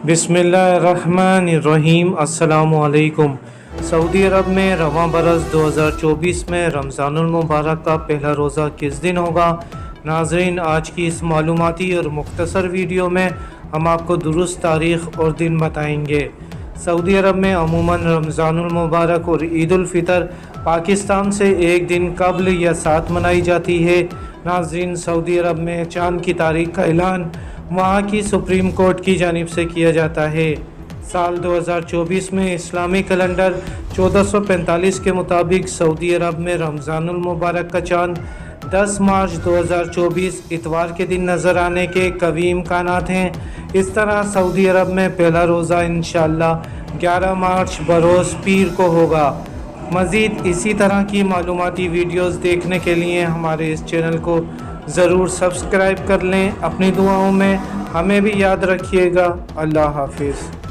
बिस्मिल्लाहिर्रहमानिर्रहीम। अस्सलामु अलैकुम। सऊदी अरब में रवां बरस 2024 में रमज़ानुल मुबारक का पहला रोज़ा किस दिन होगा? नाज़रीन, आज की इस मालूमाती और मुख्तसर वीडियो में हम आपको दुरुस्त तारीख़ और दिन बताएंगे। सऊदी अरब में अमूमन रमज़ानुल मुबारक और ईद उल फितर पाकिस्तान से एक दिन कबल या साथ मनाई जाती है। नाज़रीन, सऊदी अरब में चाँद की तारीख का ऐलान वहाँ की सुप्रीम कोर्ट की जानिब से किया जाता है। साल 2024 में इस्लामी कैलेंडर 1445 के मुताबिक सऊदी अरब में रमज़ानुल मुबारक का चाँद 10 मार्च 2024 इतवार के दिन नज़र आने के कवी इम्कानात हैं। इस तरह सऊदी अरब में पहला रोज़ा इंशाअल्लाह 11 मार्च बरोज़ पीर को होगा। मज़ीद इसी तरह की मालूमाती वीडियोज़ देखने के लिए हमारे इस चैनल को ज़रूर सब्सक्राइब कर लें। अपनी दुआओं में हमें भी याद रखिएगा। अल्लाह हाफिज़।